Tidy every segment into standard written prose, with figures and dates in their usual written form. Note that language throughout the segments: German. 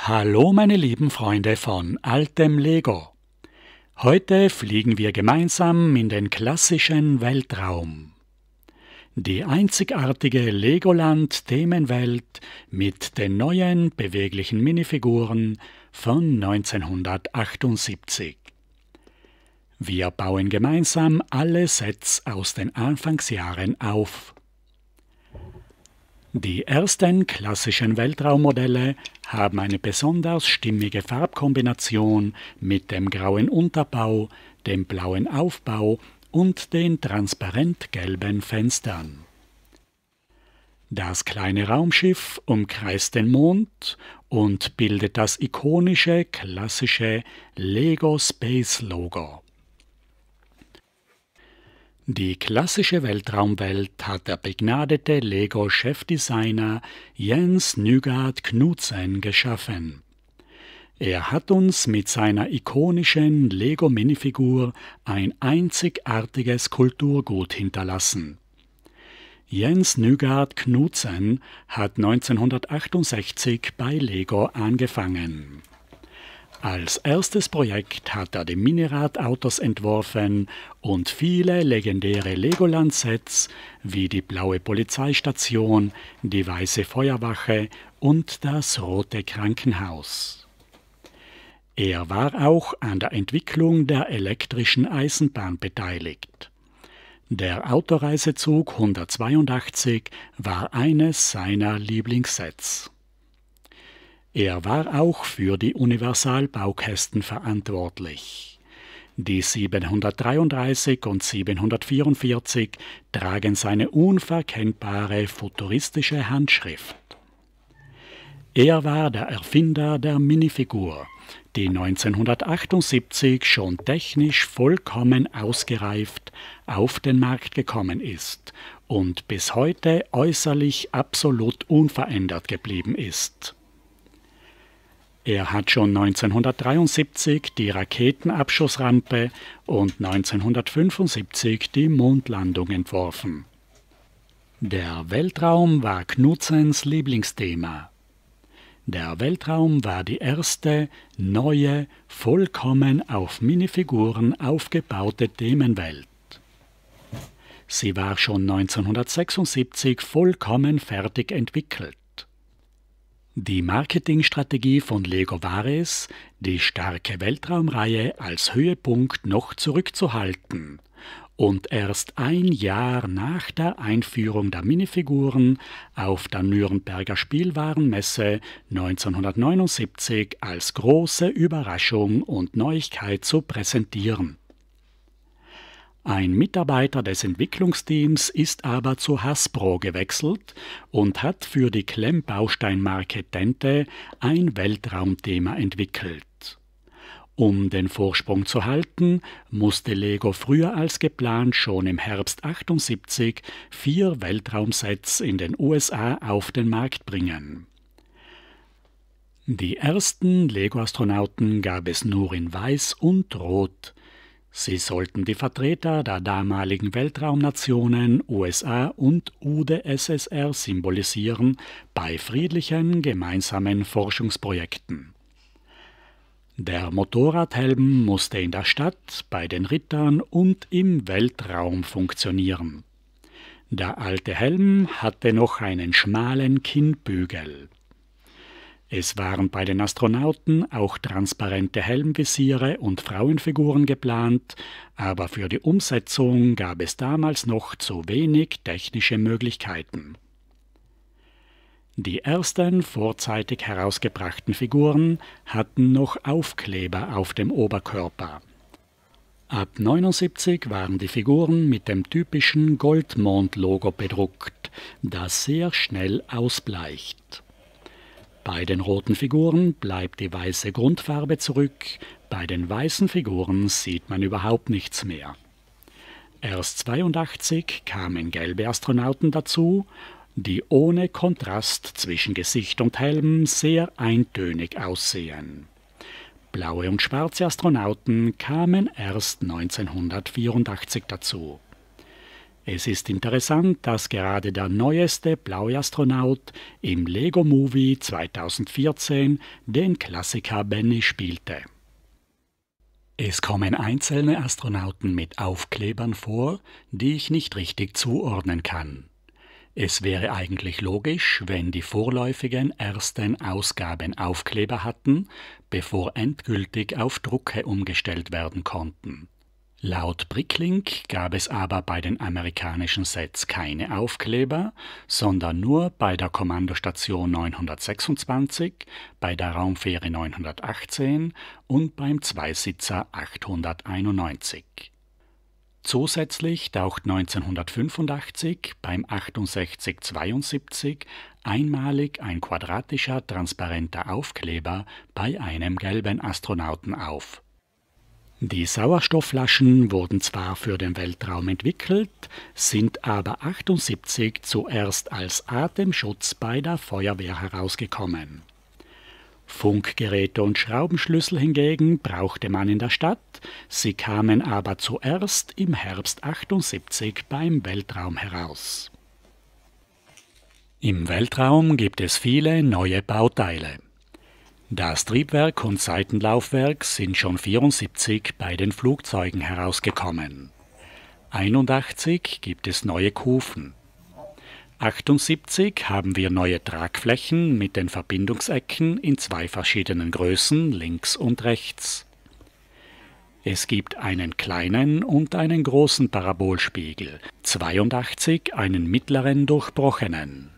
Hallo meine lieben Freunde von altem Lego. Heute fliegen wir gemeinsam in den klassischen Weltraum. Die einzigartige Legoland-Themenwelt mit den neuen beweglichen Minifiguren von 1978. Wir bauen gemeinsam alle Sets aus den Anfangsjahren auf. Die ersten klassischen Weltraummodelle haben eine besonders stimmige Farbkombination mit dem grauen Unterbau, dem blauen Aufbau und den transparent gelben Fenstern. Das kleine Raumschiff umkreist den Mond und bildet das ikonische klassische Lego Space Logo. Die klassische Weltraumwelt hat der begnadete Lego-Chefdesigner Jens Nygaard Knudsen geschaffen. Er hat uns mit seiner ikonischen Lego-Minifigur ein einzigartiges Kulturgut hinterlassen. Jens Nygaard Knudsen hat 1968 bei Lego angefangen. Als erstes Projekt hat er die Miniradautos entworfen und viele legendäre Legoland-Sets wie die blaue Polizeistation, die weiße Feuerwache und das rote Krankenhaus. Er war auch an der Entwicklung der elektrischen Eisenbahn beteiligt. Der Autoreisezug 182 war eines seiner Lieblingssets. Er war auch für die Universalbaukästen verantwortlich. Die 733 und 744 tragen seine unverkennbare futuristische Handschrift. Er war der Erfinder der Minifigur, die 1978 schon technisch vollkommen ausgereift auf den Markt gekommen ist und bis heute äußerlich absolut unverändert geblieben ist. Er hat schon 1973 die Raketenabschussrampe und 1975 die Mondlandung entworfen. Der Weltraum war Knudsens Lieblingsthema. Der Weltraum war die erste, neue, vollkommen auf Minifiguren aufgebaute Themenwelt. Sie war schon 1976 vollkommen fertig entwickelt. Die Marketingstrategie von Lego war es, die starke Weltraumreihe als Höhepunkt noch zurückzuhalten und erst ein Jahr nach der Einführung der Minifiguren auf der Nürnberger Spielwarenmesse 1979 als große Überraschung und Neuigkeit zu präsentieren. Ein Mitarbeiter des Entwicklungsteams ist aber zu Hasbro gewechselt und hat für die Klemmbausteinmarke Tente ein Weltraumthema entwickelt. Um den Vorsprung zu halten, musste Lego früher als geplant schon im Herbst 1978 4 Weltraumsets in den USA auf den Markt bringen. Die ersten Lego-Astronauten gab es nur in Weiß und Rot. Sie sollten die Vertreter der damaligen Weltraumnationen USA und UdSSR symbolisieren bei friedlichen gemeinsamen Forschungsprojekten. Der Motorradhelm musste in der Stadt, bei den Rittern und im Weltraum funktionieren. Der alte Helm hatte noch einen schmalen Kinnbügel. Es waren bei den Astronauten auch transparente Helmvisiere und Frauenfiguren geplant, aber für die Umsetzung gab es damals noch zu wenig technische Möglichkeiten. Die ersten vorzeitig herausgebrachten Figuren hatten noch Aufkleber auf dem Oberkörper. Ab 1979 waren die Figuren mit dem typischen Goldmond-Logo bedruckt, das sehr schnell ausbleicht. Bei den roten Figuren bleibt die weiße Grundfarbe zurück, bei den weißen Figuren sieht man überhaupt nichts mehr. Erst 1982 kamen gelbe Astronauten dazu, die ohne Kontrast zwischen Gesicht und Helm sehr eintönig aussehen. Blaue und schwarze Astronauten kamen erst 1984 dazu. Es ist interessant, dass gerade der neueste blaue Astronaut im Lego Movie 2014 den Klassiker Benny spielte. Es kommen einzelne Astronauten mit Aufklebern vor, die ich nicht richtig zuordnen kann. Es wäre eigentlich logisch, wenn die vorläufigen ersten Ausgaben Aufkleber hatten, bevor endgültig auf Drucke umgestellt werden konnten. Laut Bricklink gab es aber bei den amerikanischen Sets keine Aufkleber, sondern nur bei der Kommandostation 926, bei der Raumfähre 918 und beim Zweisitzer 891. Zusätzlich taucht 1985 beim 6872 einmalig ein quadratischer transparenter Aufkleber bei einem gelben Astronauten auf. Die Sauerstoffflaschen wurden zwar für den Weltraum entwickelt, sind aber 1978 zuerst als Atemschutz bei der Feuerwehr herausgekommen. Funkgeräte und Schraubenschlüssel hingegen brauchte man in der Stadt, sie kamen aber zuerst im Herbst 1978 beim Weltraum heraus. Im Weltraum gibt es viele neue Bauteile. Das Triebwerk und Seitenlaufwerk sind schon 1974 bei den Flugzeugen herausgekommen. 1981 gibt es neue Kufen. 1978 haben wir neue Tragflächen mit den Verbindungsecken in 2 verschiedenen Größen, links und rechts. Es gibt einen kleinen und einen großen Parabolspiegel, 1982 einen mittleren durchbrochenen.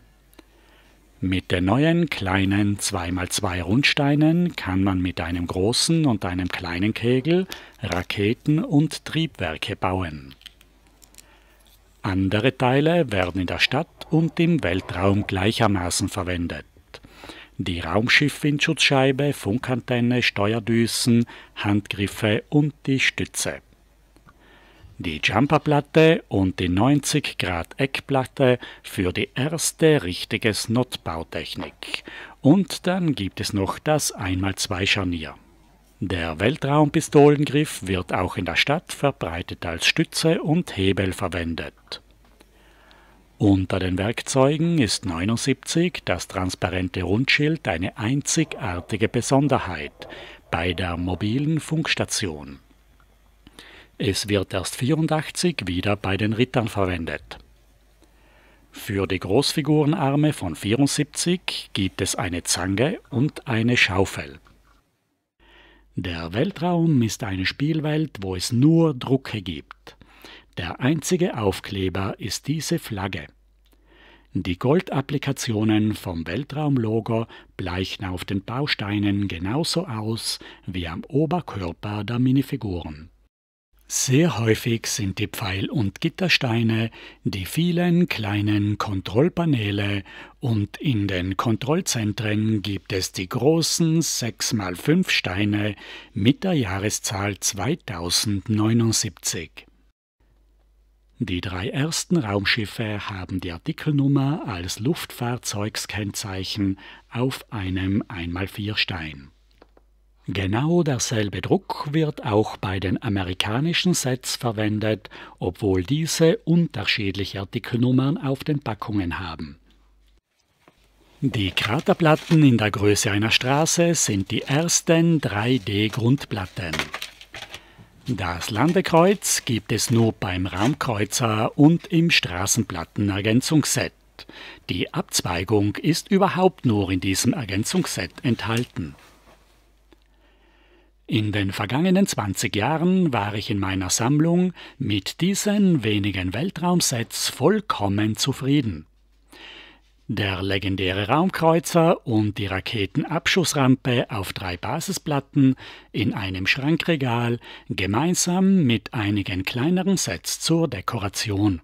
Mit den neuen kleinen 2x2 Rundsteinen kann man mit einem großen und einem kleinen Kegel Raketen und Triebwerke bauen. Andere Teile werden in der Stadt und im Weltraum gleichermaßen verwendet. Die Raumschiff-Windschutzscheibe, Funkantenne, Steuerdüsen, Handgriffe und die Stütze. Die Jumperplatte und die 90°-Eckplatte für die erste richtige Snot-Bautechnik. Und dann gibt es noch das 1x2 Scharnier. Der Weltraumpistolengriff wird auch in der Stadt verbreitet als Stütze und Hebel verwendet. Unter den Werkzeugen ist 1979 das transparente Rundschild eine einzigartige Besonderheit bei der mobilen Funkstation. Es wird erst 1984 wieder bei den Rittern verwendet. Für die Großfigurenarme von 1974 gibt es eine Zange und eine Schaufel. Der Weltraum ist eine Spielwelt, wo es nur Drucke gibt. Der einzige Aufkleber ist diese Flagge. Die Goldapplikationen vom Weltraumlogo bleichen auf den Bausteinen genauso aus wie am Oberkörper der Minifiguren. Sehr häufig sind die Pfeil- und Gittersteine die vielen kleinen Kontrollpaneele und in den Kontrollzentren gibt es die großen 6x5 Steine mit der Jahreszahl 2079. Die 3 ersten Raumschiffe haben die Artikelnummer als Luftfahrzeugskennzeichen auf einem 1x4 Stein. Genau derselbe Druck wird auch bei den amerikanischen Sets verwendet, obwohl diese unterschiedliche Artikelnummern auf den Packungen haben. Die Kraterplatten in der Größe einer Straße sind die ersten 3D-Grundplatten. Das Landekreuz gibt es nur beim Raumkreuzer und im Straßenplattenergänzungsset. Die Abzweigung ist überhaupt nur in diesem Ergänzungsset enthalten. In den vergangenen 20 Jahren war ich in meiner Sammlung mit diesen wenigen Weltraumsets vollkommen zufrieden. Der legendäre Raumkreuzer und die Raketenabschussrampe auf 3 Basisplatten in einem Schrankregal, gemeinsam mit einigen kleineren Sets zur Dekoration.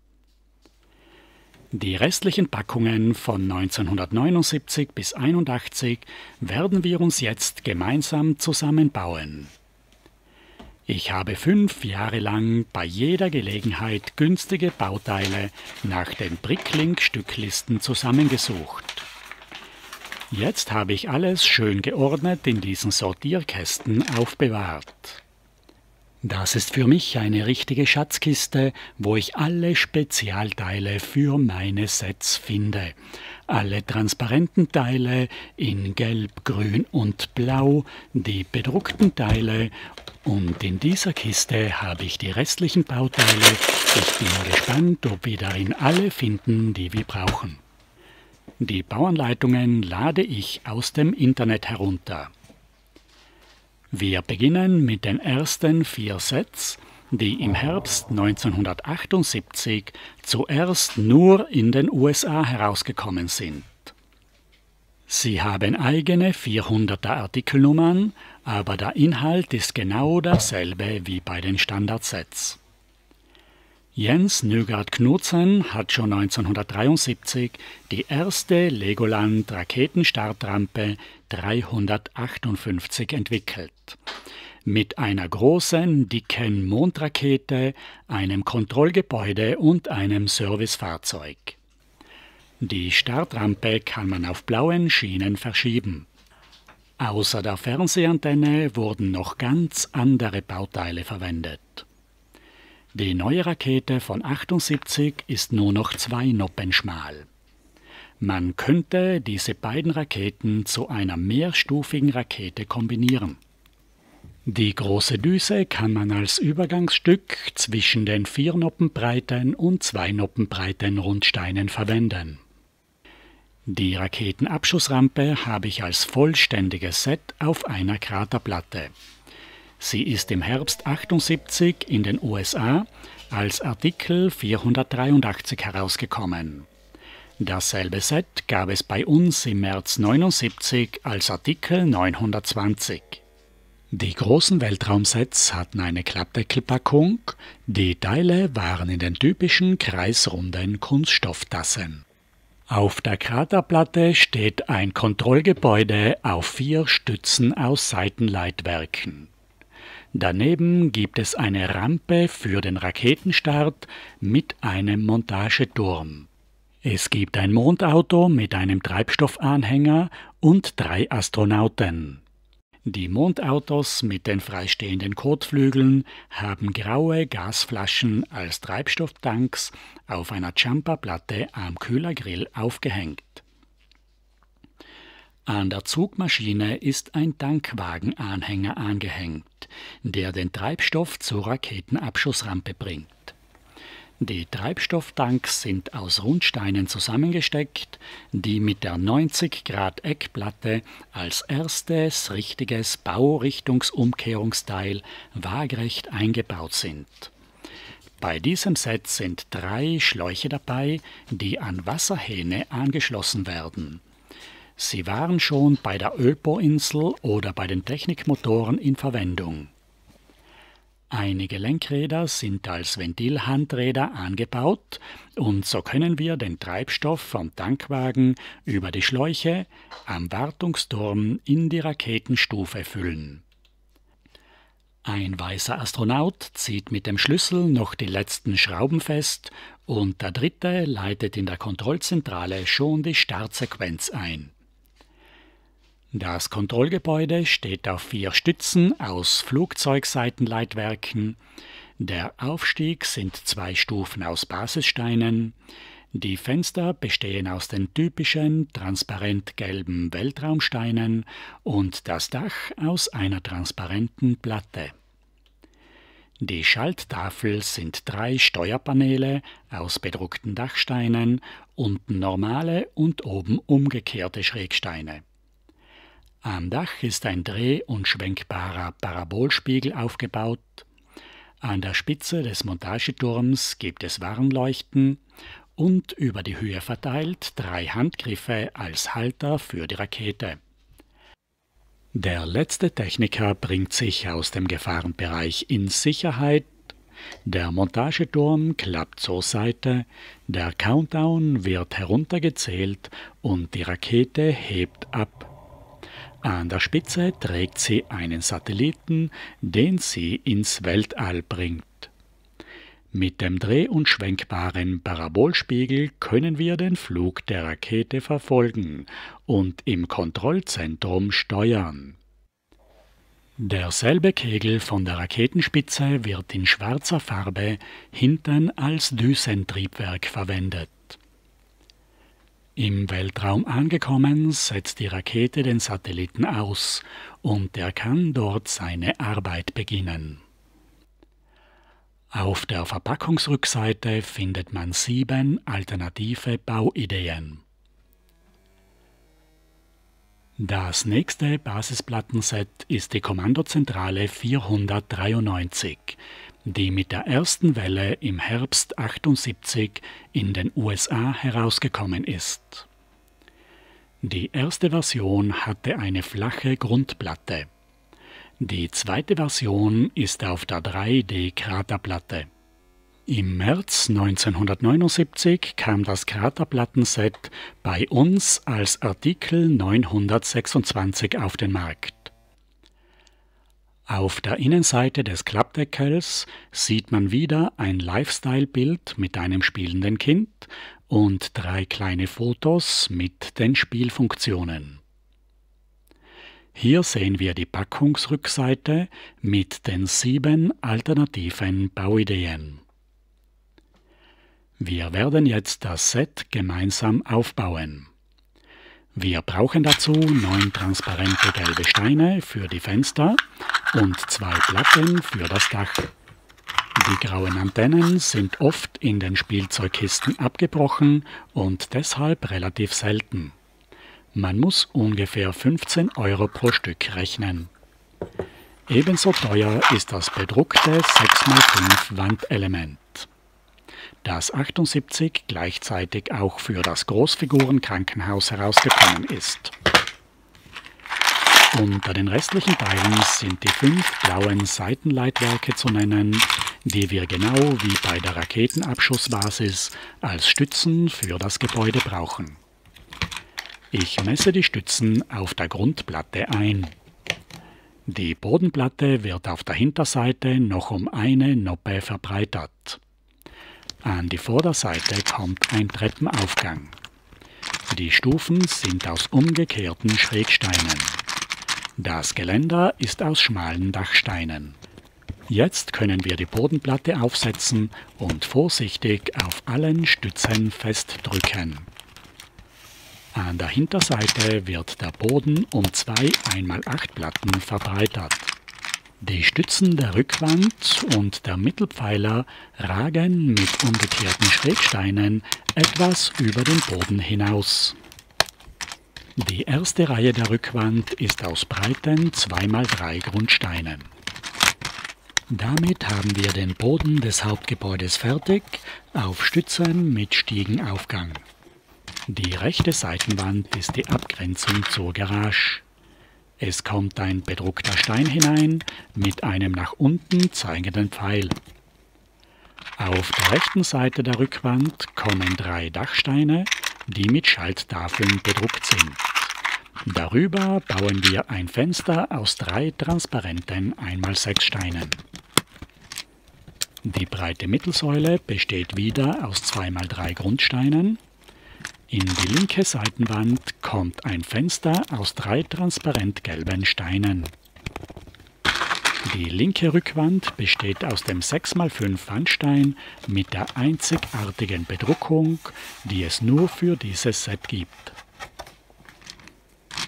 Die restlichen Packungen von 1979 bis 1981 werden wir uns jetzt gemeinsam zusammenbauen. Ich habe 5 Jahre lang bei jeder Gelegenheit günstige Bauteile nach den Bricklink-Stücklisten zusammengesucht. Jetzt habe ich alles schön geordnet in diesen Sortierkästen aufbewahrt. Das ist für mich eine richtige Schatzkiste, wo ich alle Spezialteile für meine Sets finde. Alle transparenten Teile in Gelb, Grün und Blau, die bedruckten Teile und in dieser Kiste habe ich die restlichen Bauteile. Ich bin gespannt, ob wir darin alle finden, die wir brauchen. Die Bauanleitungen lade ich aus dem Internet herunter. Wir beginnen mit den ersten 4 Sets, die im Herbst 1978 zuerst nur in den USA herausgekommen sind. Sie haben eigene 400er Artikelnummern, aber der Inhalt ist genau derselbe wie bei den Standardsets. Jens Nygaard Knudsen hat schon 1973 die erste Legoland Raketenstartrampe 358 entwickelt. Mit einer großen, dicken Mondrakete, einem Kontrollgebäude und einem Servicefahrzeug. Die Startrampe kann man auf blauen Schienen verschieben. Außer der Fernsehantenne wurden noch ganz andere Bauteile verwendet. Die neue Rakete von 78 ist nur noch 2 Noppen schmal. Man könnte diese beiden Raketen zu einer mehrstufigen Rakete kombinieren. Die große Düse kann man als Übergangsstück zwischen den 4 Noppen breiten und 2 Noppen breiten Rundsteinen verwenden. Die Raketenabschussrampe habe ich als vollständiges Set auf einer Kraterplatte. Sie ist im Herbst 78 in den USA als Artikel 483 herausgekommen. Dasselbe Set gab es bei uns im März 79 als Artikel 920. Die großen Weltraumsets hatten eine Klappdeckelpackung, die Teile waren in den typischen kreisrunden Kunststofftassen. Auf der Kraterplatte steht ein Kontrollgebäude auf 4 Stützen aus Seitenleitwerken. Daneben gibt es eine Rampe für den Raketenstart mit einem Montageturm. Es gibt ein Mondauto mit einem Treibstoffanhänger und 3 Astronauten. Die Mondautos mit den freistehenden Kotflügeln haben graue Gasflaschen als Treibstofftanks auf einer Jumperplatte am Kühlergrill aufgehängt. An der Zugmaschine ist ein Tankwagenanhänger angehängt, der den Treibstoff zur Raketenabschussrampe bringt. Die Treibstofftanks sind aus Rundsteinen zusammengesteckt, die mit der 90-Grad-Eckplatte als erstes richtiges Baurichtungsumkehrungsteil waagerecht eingebaut sind. Bei diesem Set sind 3 Schläuche dabei, die an Wasserhähne angeschlossen werden. Sie waren schon bei der Ölbohrinsel oder bei den Technikmotoren in Verwendung. Einige Lenkräder sind als Ventilhandräder angebaut und so können wir den Treibstoff vom Tankwagen über die Schläuche am Wartungsturm in die Raketenstufe füllen. Ein weißer Astronaut zieht mit dem Schlüssel noch die letzten Schrauben fest und der dritte leitet in der Kontrollzentrale schon die Startsequenz ein. Das Kontrollgebäude steht auf 4 Stützen aus Flugzeugseitenleitwerken. Der Aufstieg sind 2 Stufen aus Basissteinen. Die Fenster bestehen aus den typischen transparent gelben Weltraumsteinen und das Dach aus einer transparenten Platte. Die Schalttafel sind 3 Steuerpaneele aus bedruckten Dachsteinen, unten normale und oben umgekehrte Schrägsteine. Am Dach ist ein dreh- und schwenkbarer Parabolspiegel aufgebaut. An der Spitze des Montageturms gibt es Warnleuchten und über die Höhe verteilt 3 Handgriffe als Halter für die Rakete. Der letzte Techniker bringt sich aus dem Gefahrenbereich in Sicherheit. Der Montageturm klappt zur Seite, der Countdown wird heruntergezählt und die Rakete hebt ab. An der Spitze trägt sie einen Satelliten, den sie ins Weltall bringt. Mit dem dreh- und schwenkbaren Parabolspiegel können wir den Flug der Rakete verfolgen und im Kontrollzentrum steuern. Derselbe Kegel von der Raketenspitze wird in schwarzer Farbe hinten als Düsentriebwerk verwendet. Im Weltraum angekommen, setzt die Rakete den Satelliten aus und er kann dort seine Arbeit beginnen. Auf der Verpackungsrückseite findet man 7 alternative Bauideen. Das nächste Basisplattenset ist die Kommandozentrale 493, die mit der ersten Welle im Herbst 78 in den USA herausgekommen ist. Die erste Version hatte eine flache Grundplatte. Die zweite Version ist auf der 3D-Kraterplatte. Im März 1979 kam das Kraterplattenset bei uns als Artikel 926 auf den Markt. Auf der Innenseite des Klappdeckels sieht man wieder ein Lifestyle-Bild mit einem spielenden Kind und 3 kleine Fotos mit den Spielfunktionen. Hier sehen wir die Packungsrückseite mit den 7 alternativen Bauideen. Wir werden jetzt das Set gemeinsam aufbauen. Wir brauchen dazu 9 transparente gelbe Steine für die Fenster und 2 Platten für das Dach. Die grauen Antennen sind oft in den Spielzeugkisten abgebrochen und deshalb relativ selten. Man muss ungefähr 15 € pro Stück rechnen. Ebenso teuer ist das bedruckte 6x5 Wandelement, das 78 gleichzeitig auch für das Großfigurenkrankenhaus herausgekommen ist. Unter den restlichen Teilen sind die 5 blauen Seitenleitwerke zu nennen, die wir genau wie bei der Raketenabschussbasis als Stützen für das Gebäude brauchen. Ich messe die Stützen auf der Grundplatte ein. Die Bodenplatte wird auf der Hinterseite noch um eine Noppe verbreitert. An die Vorderseite kommt ein Treppenaufgang. Die Stufen sind aus umgekehrten Schrägsteinen. Das Geländer ist aus schmalen Dachsteinen. Jetzt können wir die Bodenplatte aufsetzen und vorsichtig auf allen Stützen festdrücken. An der Hinterseite wird der Boden um 2 1x8 Platten verbreitert. Die Stützen der Rückwand und der Mittelpfeiler ragen mit umgekehrten Schrägsteinen etwas über den Boden hinaus. Die erste Reihe der Rückwand ist aus breiten 2x3 Grundsteinen. Damit haben wir den Boden des Hauptgebäudes fertig, auf Stützen mit Stiegenaufgang. Die rechte Seitenwand ist die Abgrenzung zur Garage. Es kommt ein bedruckter Stein hinein mit einem nach unten zeigenden Pfeil. Auf der rechten Seite der Rückwand kommen 3 Dachsteine, die mit Schalttafeln bedruckt sind. Darüber bauen wir ein Fenster aus 3 transparenten 1x6 Steinen. Die breite Mittelsäule besteht wieder aus 2x3 Grundsteinen. In die linke Seitenwand kommt ein Fenster aus 3 transparent gelben Steinen. Die linke Rückwand besteht aus dem 6x5 Wandstein mit der einzigartigen Bedruckung, die es nur für dieses Set gibt.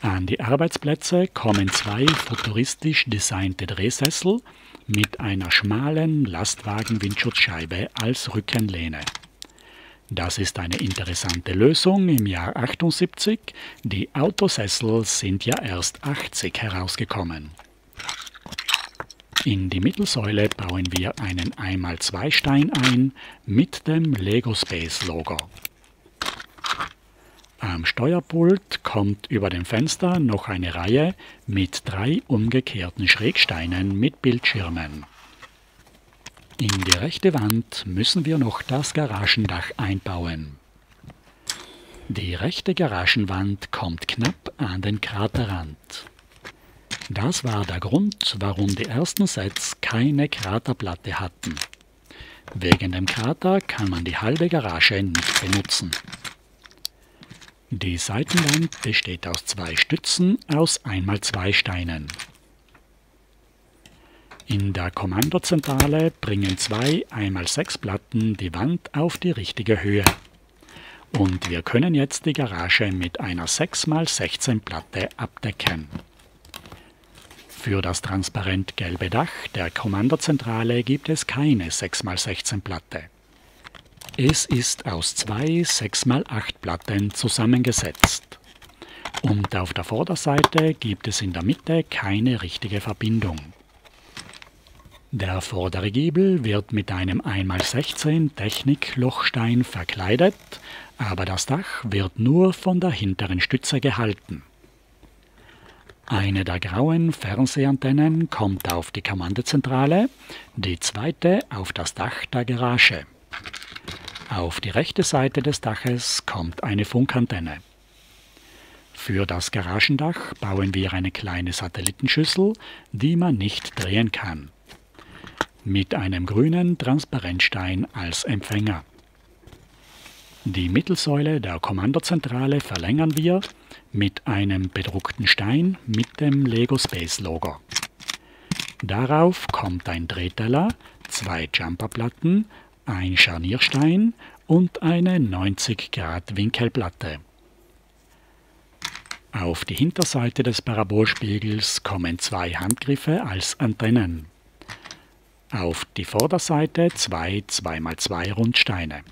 An die Arbeitsplätze kommen 2 futuristisch designte Drehsessel mit einer schmalen Lastwagen-Windschutzscheibe als Rückenlehne. Das ist eine interessante Lösung im Jahr 78. Die Autosessel sind ja erst 80 herausgekommen. In die Mittelsäule bauen wir einen 1x2 Stein ein mit dem Lego Space Logo. Am Steuerpult kommt über dem Fenster noch eine Reihe mit 3 umgekehrten Schrägsteinen mit Bildschirmen. In die rechte Wand müssen wir noch das Garagendach einbauen. Die rechte Garagenwand kommt knapp an den Kraterrand. Das war der Grund, warum die ersten Sets keine Kraterplatte hatten. Wegen dem Krater kann man die halbe Garage nicht benutzen. Die Seitenwand besteht aus 2 Stützen aus 1x2 Steinen. In der Kommandozentrale bringen zwei 1x6 Platten die Wand auf die richtige Höhe. Und wir können jetzt die Garage mit einer 6x16 Platte abdecken. Für das transparent gelbe Dach der Kommandozentrale gibt es keine 6x16 Platte. Es ist aus zwei 6x8 Platten zusammengesetzt. Und auf der Vorderseite gibt es in der Mitte keine richtige Verbindung. Der vordere Giebel wird mit einem 1x16 Technik-Lochstein verkleidet, aber das Dach wird nur von der hinteren Stütze gehalten. Eine der grauen Fernsehantennen kommt auf die Kommandozentrale, die zweite auf das Dach der Garage. Auf die rechte Seite des Daches kommt eine Funkantenne. Für das Garagendach bauen wir eine kleine Satellitenschüssel, die man nicht drehen kann, mit einem grünen Transparentstein als Empfänger. Die Mittelsäule der Kommandozentrale verlängern wir mit einem bedruckten Stein mit dem Lego Space Logo. Darauf kommt ein Drehteller, zwei Jumperplatten, ein Scharnierstein und eine 90 Grad Winkelplatte. Auf die Hinterseite des Parabolspiegels kommen zwei Handgriffe als Antennen. Auf die Vorderseite zwei 2x2 Rundsteine.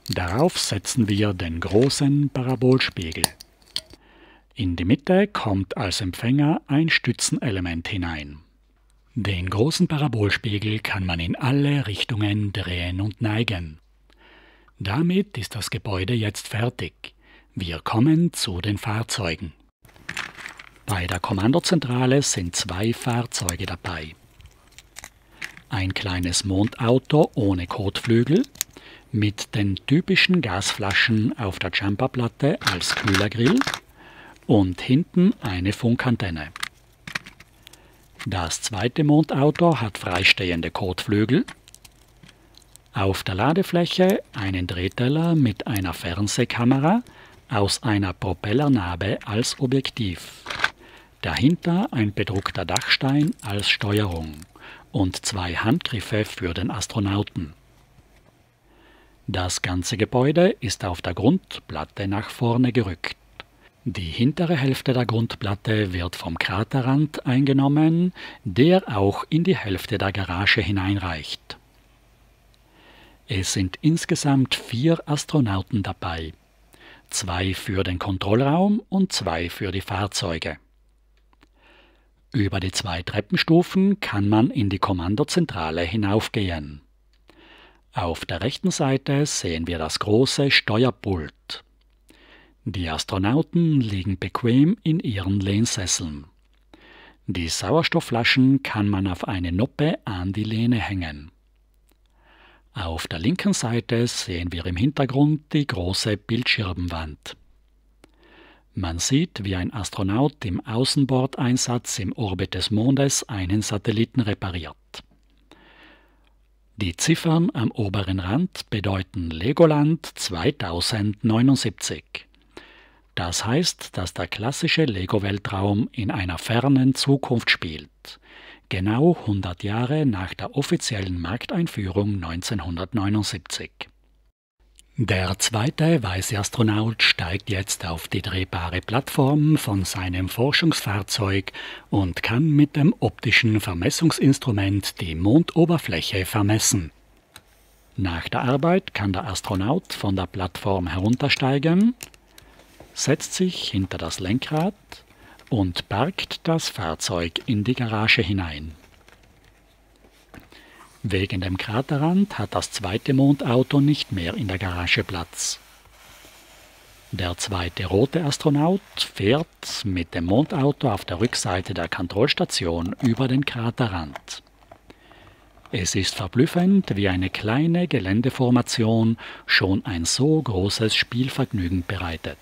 Darauf setzen wir den großen Parabolspiegel. In die Mitte kommt als Empfänger ein Stützenelement hinein. Den großen Parabolspiegel kann man in alle Richtungen drehen und neigen. Damit ist das Gebäude jetzt fertig. Wir kommen zu den Fahrzeugen. Bei der Kommandozentrale sind zwei Fahrzeuge dabei. Ein kleines Mondauto ohne Kotflügel, mit den typischen Gasflaschen auf der Jumperplatte als Kühlergrill und hinten eine Funkantenne. Das zweite Mondauto hat freistehende Kotflügel. Auf der Ladefläche einen Drehteller mit einer Fernsehkamera aus einer Propellernarbe als Objektiv. Dahinter ein bedruckter Dachstein als Steuerung und zwei Handgriffe für den Astronauten. Das ganze Gebäude ist auf der Grundplatte nach vorne gerückt. Die hintere Hälfte der Grundplatte wird vom Kraterrand eingenommen, der auch in die Hälfte der Garage hineinreicht. Es sind insgesamt 4 Astronauten dabei, 2 für den Kontrollraum und 2 für die Fahrzeuge. Über die 2 Treppenstufen kann man in die Kommandozentrale hinaufgehen. Auf der rechten Seite sehen wir das große Steuerpult. Die Astronauten liegen bequem in ihren Lehnsesseln. Die Sauerstoffflaschen kann man auf eine Noppe an die Lehne hängen. Auf der linken Seite sehen wir im Hintergrund die große Bildschirmwand. Man sieht, wie ein Astronaut im Außenbordeinsatz im Orbit des Mondes einen Satelliten repariert. Die Ziffern am oberen Rand bedeuten Legoland 2079. Das heißt, dass der klassische Lego-Weltraum in einer fernen Zukunft spielt, genau 100 Jahre nach der offiziellen Markteinführung 1979. Der zweite weiße Astronaut steigt jetzt auf die drehbare Plattform von seinem Forschungsfahrzeug und kann mit dem optischen Vermessungsinstrument die Mondoberfläche vermessen. Nach der Arbeit kann der Astronaut von der Plattform heruntersteigen, setzt sich hinter das Lenkrad und parkt das Fahrzeug in die Garage hinein. Wegen dem Kraterrand hat das zweite Mondauto nicht mehr in der Garage Platz. Der zweite rote Astronaut fährt mit dem Mondauto auf der Rückseite der Kontrollstation über den Kraterrand. Es ist verblüffend, wie eine kleine Geländeformation schon ein so großes Spielvergnügen bereitet.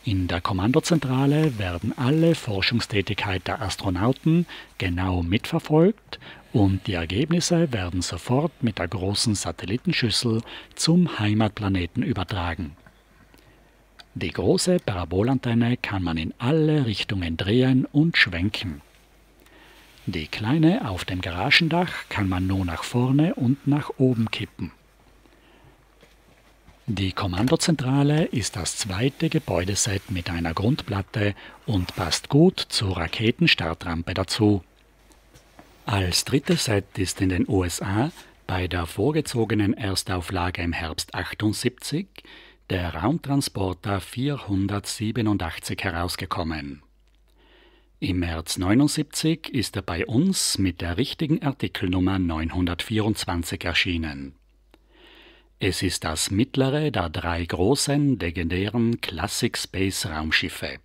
In der Kommandozentrale werden alle Forschungstätigkeiten der Astronauten genau mitverfolgt und die Ergebnisse werden sofort mit der großen Satellitenschüssel zum Heimatplaneten übertragen. Die große Parabolantenne kann man in alle Richtungen drehen und schwenken. Die kleine auf dem Garagendach kann man nur nach vorne und nach oben kippen. Die Kommandozentrale ist das zweite Gebäudeset mit einer Grundplatte und passt gut zur Raketenstartrampe dazu. Als drittes Set ist in den USA bei der vorgezogenen Erstauflage im Herbst 78 der Raumtransporter 487 herausgekommen. Im März 79 ist er bei uns mit der richtigen Artikelnummer 924 erschienen. Es ist das mittlere der drei großen, legendären Classic Space Raumschiffe.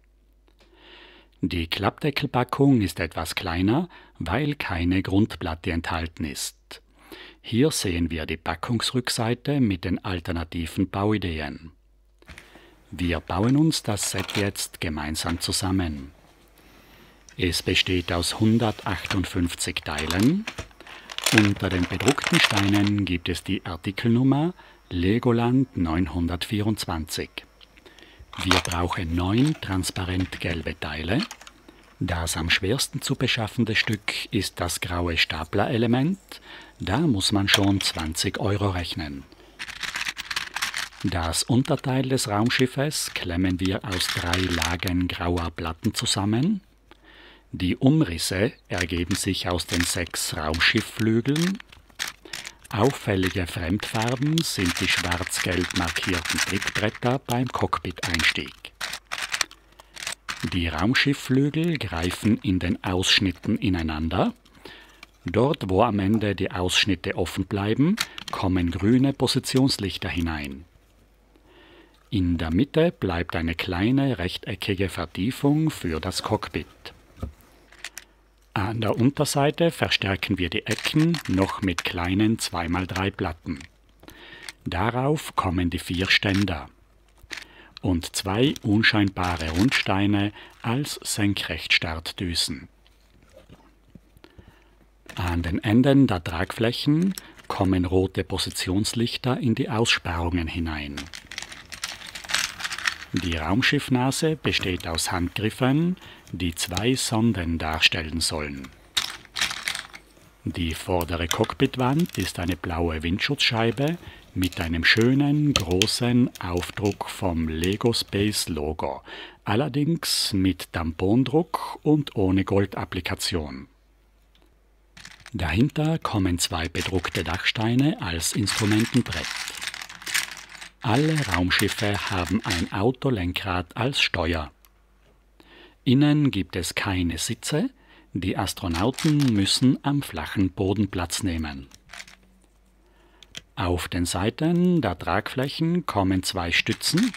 Die Klappdeckelpackung ist etwas kleiner, weil keine Grundplatte enthalten ist. Hier sehen wir die Packungsrückseite mit den alternativen Bauideen. Wir bauen uns das Set jetzt gemeinsam zusammen. Es besteht aus 158 Teilen. Unter den bedruckten Steinen gibt es die Artikelnummer Legoland 924. Wir brauchen 9 transparent gelbe Teile. Das am schwersten zu beschaffende Stück ist das graue Staplerelement. Da muss man schon 20 € rechnen. Das Unterteil des Raumschiffes klemmen wir aus 3 Lagen grauer Platten zusammen. Die Umrisse ergeben sich aus den 6 Raumschiffflügeln. Auffällige Fremdfarben sind die schwarz-gelb markierten Trittbretter beim Cockpit-Einstieg. Die Raumschiffflügel greifen in den Ausschnitten ineinander. Dort, wo am Ende die Ausschnitte offen bleiben, kommen grüne Positionslichter hinein. In der Mitte bleibt eine kleine rechteckige Vertiefung für das Cockpit. An der Unterseite verstärken wir die Ecken noch mit kleinen 2x3 Platten. Darauf kommen die 4 Ständer und 2 unscheinbare Rundsteine als Senkrechtstartdüsen. An den Enden der Tragflächen kommen rote Positionslichter in die Aussparungen hinein. Die Raumschiffnase besteht aus Handgriffen, die 2 Sonden darstellen sollen. Die vordere Cockpitwand ist eine blaue Windschutzscheibe mit einem schönen, großen Aufdruck vom Lego Space Logo, allerdings mit Tampondruck und ohne Goldapplikation. Dahinter kommen 2 bedruckte Dachsteine als Instrumentenbrett. Alle Raumschiffe haben ein Autolenkrad als Steuer. Innen gibt es keine Sitze, die Astronauten müssen am flachen Boden Platz nehmen. Auf den Seiten der Tragflächen kommen 2 Stützen.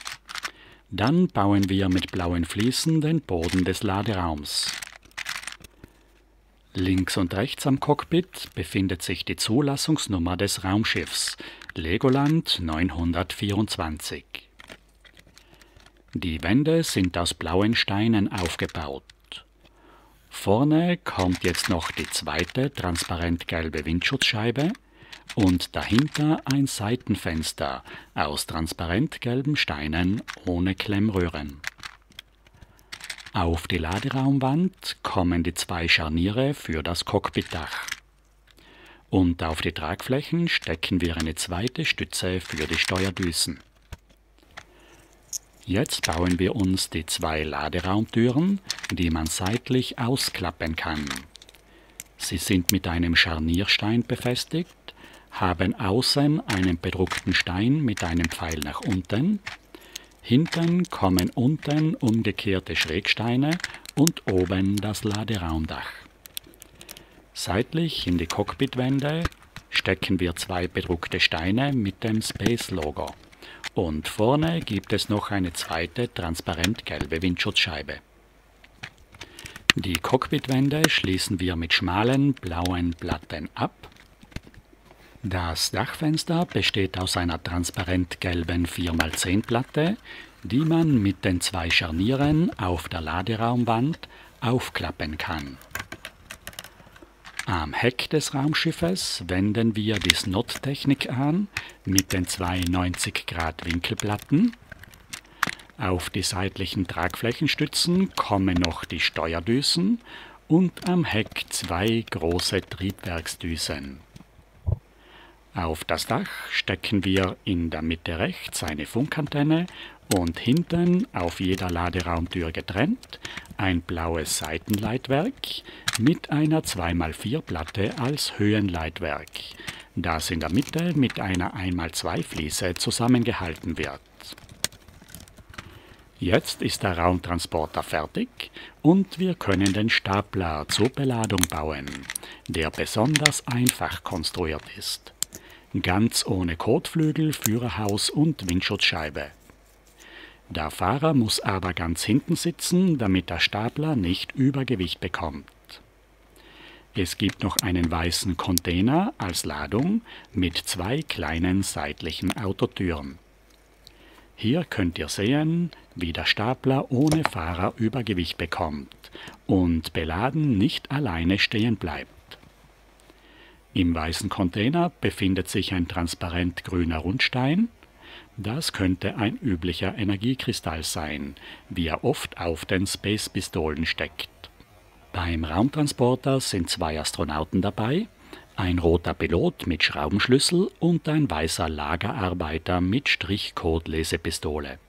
Dann bauen wir mit blauen Fliesen den Boden des Laderaums. Links und rechts am Cockpit befindet sich die Zulassungsnummer des Raumschiffs, Legoland 924. Die Wände sind aus blauen Steinen aufgebaut. Vorne kommt jetzt noch die zweite transparent gelbe Windschutzscheibe und dahinter ein Seitenfenster aus transparent gelben Steinen ohne Klemmröhren. Auf die Laderaumwand kommen die 2 Scharniere für das Cockpitdach. Und auf die Tragflächen stecken wir eine zweite Stütze für die Steuerdüsen. Jetzt bauen wir uns die 2 Laderaumtüren, die man seitlich ausklappen kann. Sie sind mit einem Scharnierstein befestigt, haben außen einen bedruckten Stein mit einem Pfeil nach unten. Hinten kommen unten umgekehrte Schrägsteine und oben das Laderaumdach. Seitlich in die Cockpitwände stecken wir 2 bedruckte Steine mit dem Space-Logo. Und vorne gibt es noch eine zweite transparent gelbe Windschutzscheibe. Die Cockpitwände schließen wir mit schmalen blauen Platten ab. Das Dachfenster besteht aus einer transparent gelben 4x10 Platte, die man mit den 2 Scharnieren auf der Laderaumwand aufklappen kann. Am Heck des Raumschiffes wenden wir die Snot-Technik an mit den 2 90° Winkelplatten. Auf die seitlichen Tragflächenstützen kommen noch die Steuerdüsen und am Heck 2 große Triebwerksdüsen. Auf das Dach stecken wir in der Mitte rechts eine Funkantenne und hinten, auf jeder Laderaumtür getrennt, ein blaues Seitenleitwerk mit einer 2x4 Platte als Höhenleitwerk, das in der Mitte mit einer 1x2 Fliese zusammengehalten wird. Jetzt ist der Raumtransporter fertig und wir können den Stapler zur Beladung bauen, der besonders einfach konstruiert ist. Ganz ohne Kotflügel, Führerhaus und Windschutzscheibe. Der Fahrer muss aber ganz hinten sitzen, damit der Stapler nicht Übergewicht bekommt. Es gibt noch einen weißen Container als Ladung mit 2 kleinen seitlichen Autotüren. Hier könnt ihr sehen, wie der Stapler ohne Fahrer Übergewicht bekommt und beladen nicht alleine stehen bleibt. Im weißen Container befindet sich ein transparent grüner Rundstein. Das könnte ein üblicher Energiekristall sein, wie er oft auf den Space-Pistolen steckt. Beim Raumtransporter sind 2 Astronauten dabei, ein roter Pilot mit Schraubenschlüssel und ein weißer Lagerarbeiter mit Strichcode-Lesepistole.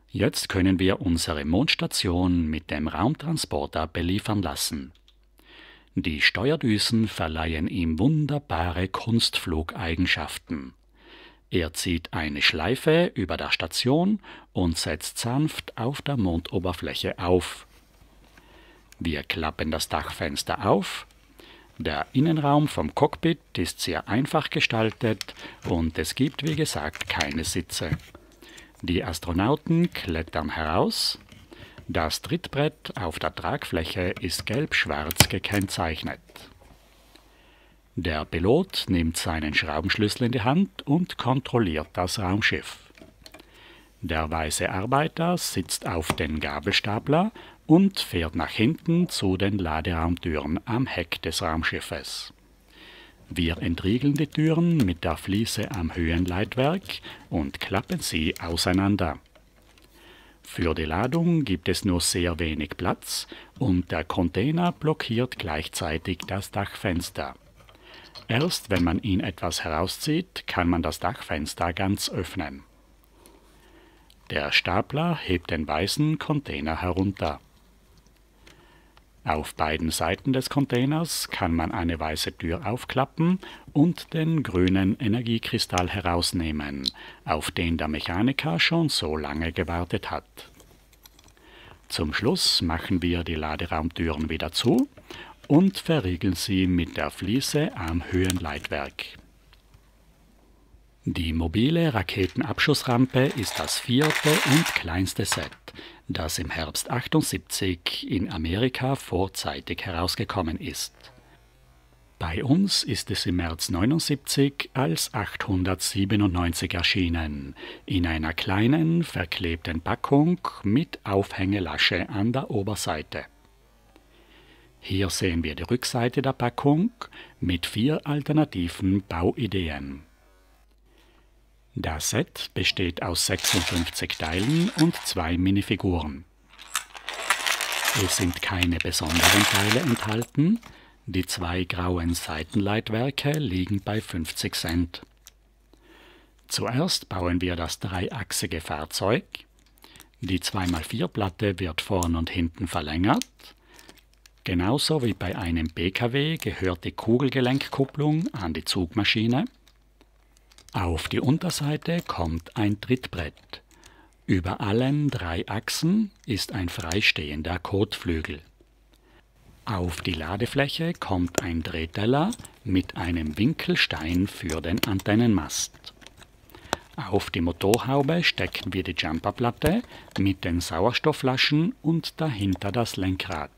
Jetzt können wir unsere Mondstation mit dem Raumtransporter beliefern lassen. Die Steuerdüsen verleihen ihm wunderbare Kunstflugeigenschaften. Er zieht eine Schleife über der Station und setzt sanft auf der Mondoberfläche auf. Wir klappen das Dachfenster auf. Der Innenraum vom Cockpit ist sehr einfach gestaltet und es gibt, wie gesagt, keine Sitze. Die Astronauten klettern heraus. Das Trittbrett auf der Tragfläche ist gelb-schwarz gekennzeichnet. Der Pilot nimmt seinen Schraubenschlüssel in die Hand und kontrolliert das Raumschiff. Der weiße Arbeiter sitzt auf den Gabelstapler und fährt nach hinten zu den Laderaumtüren am Heck des Raumschiffes. Wir entriegeln die Türen mit der Fliese am Höhenleitwerk und klappen sie auseinander. Für die Ladung gibt es nur sehr wenig Platz und der Container blockiert gleichzeitig das Dachfenster. Erst wenn man ihn etwas herauszieht, kann man das Dachfenster ganz öffnen. Der Stapler hebt den weißen Container herunter. Auf beiden Seiten des Containers kann man eine weiße Tür aufklappen und den grünen Energiekristall herausnehmen, auf den der Mechaniker schon so lange gewartet hat. Zum Schluss machen wir die Laderaumtüren wieder zu und verriegeln sie mit der Fliese am Höhenleitwerk. Die mobile Raketenabschussrampe ist das 4. und kleinste Set, das im Herbst 78 in Amerika vorzeitig herausgekommen ist. Bei uns ist es im März 79 als 897 erschienen, in einer kleinen, verklebten Packung mit Aufhängelasche an der Oberseite. Hier sehen wir die Rückseite der Packung mit 4 alternativen Bauideen. Das Set besteht aus 56 Teilen und 2 Minifiguren. Es sind keine besonderen Teile enthalten. Die 2 grauen Seitenleitwerke liegen bei 50 Cent. Zuerst bauen wir das dreiachsige Fahrzeug. Die 2x4 Platte wird vorn und hinten verlängert. Genauso wie bei einem PKW gehört die Kugelgelenkkupplung an die Zugmaschine. Auf die Unterseite kommt ein Trittbrett. Über allen 3 Achsen ist ein freistehender Kotflügel. Auf die Ladefläche kommt ein Drehteller mit einem Winkelstein für den Antennenmast. Auf die Motorhaube stecken wir die Jumperplatte mit den Sauerstoffflaschen und dahinter das Lenkrad.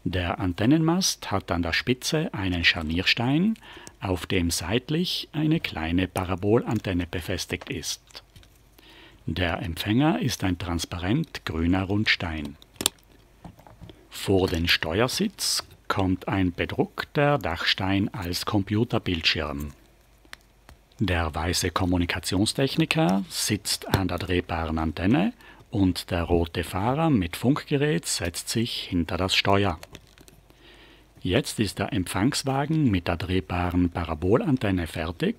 Der Antennenmast hat an der Spitze einen Scharnierstein, auf dem seitlich eine kleine Parabolantenne befestigt ist. Der Empfänger ist ein transparent grüner Rundstein. Vor den Steuersitz kommt ein bedruckter Dachstein als Computerbildschirm. Der weiße Kommunikationstechniker sitzt an der drehbaren Antenne und der rote Fahrer mit Funkgerät setzt sich hinter das Steuer. Jetzt ist der Empfangswagen mit der drehbaren Parabolantenne fertig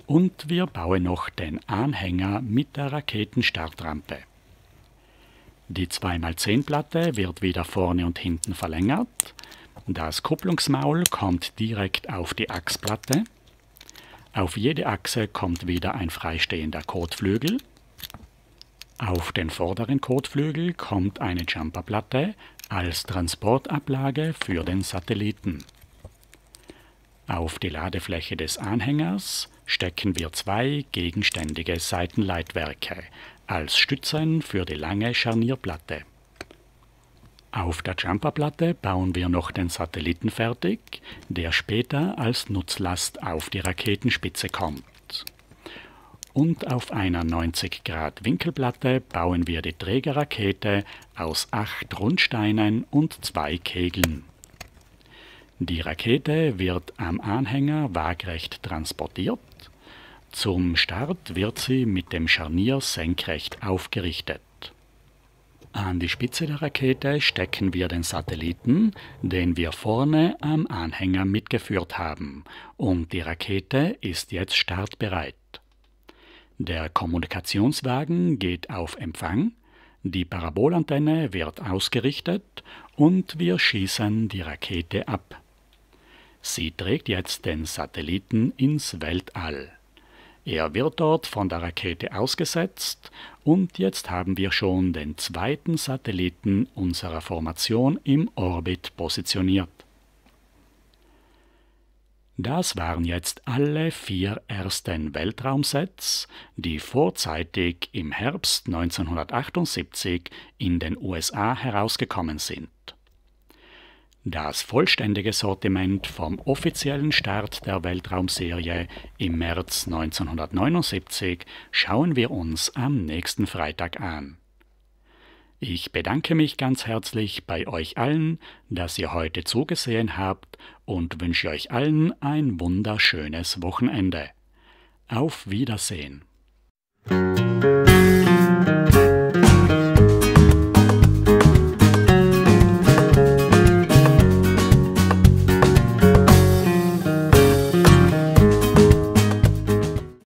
und wir bauen noch den Anhänger mit der Raketenstartrampe. Die 2x10-Platte wird wieder vorne und hinten verlängert. Das Kupplungsmaul kommt direkt auf die Achsplatte. Auf jede Achse kommt wieder ein freistehender Kotflügel. Auf den vorderen Kotflügel kommt eine Jumperplatte als Transportablage für den Satelliten. Auf die Ladefläche des Anhängers stecken wir 2 gegenständige Seitenleitwerke als Stützen für die lange Scharnierplatte. Auf der Jumperplatte bauen wir noch den Satelliten fertig, der später als Nutzlast auf die Raketenspitze kommt. Und auf einer 90 Grad Winkelplatte bauen wir die Trägerrakete aus 8 Rundsteinen und 2 Kegeln. Die Rakete wird am Anhänger waagrecht transportiert. Zum Start wird sie mit dem Scharnier senkrecht aufgerichtet. An die Spitze der Rakete stecken wir den Satelliten, den wir vorne am Anhänger mitgeführt haben, und die Rakete ist jetzt startbereit. Der Kommunikationswagen geht auf Empfang, die Parabolantenne wird ausgerichtet und wir schießen die Rakete ab. Sie trägt jetzt den Satelliten ins Weltall. Er wird dort von der Rakete ausgesetzt und jetzt haben wir schon den zweiten Satelliten unserer Formation im Orbit positioniert. Das waren jetzt alle 4 ersten Weltraumsets, die vorzeitig im Herbst 1978 in den USA herausgekommen sind. Das vollständige Sortiment vom offiziellen Start der Weltraumserie im März 1979 schauen wir uns am nächsten Freitag an. Ich bedanke mich ganz herzlich bei euch allen, dass ihr heute zugesehen habt und wünsche euch allen ein wunderschönes Wochenende. Auf Wiedersehen!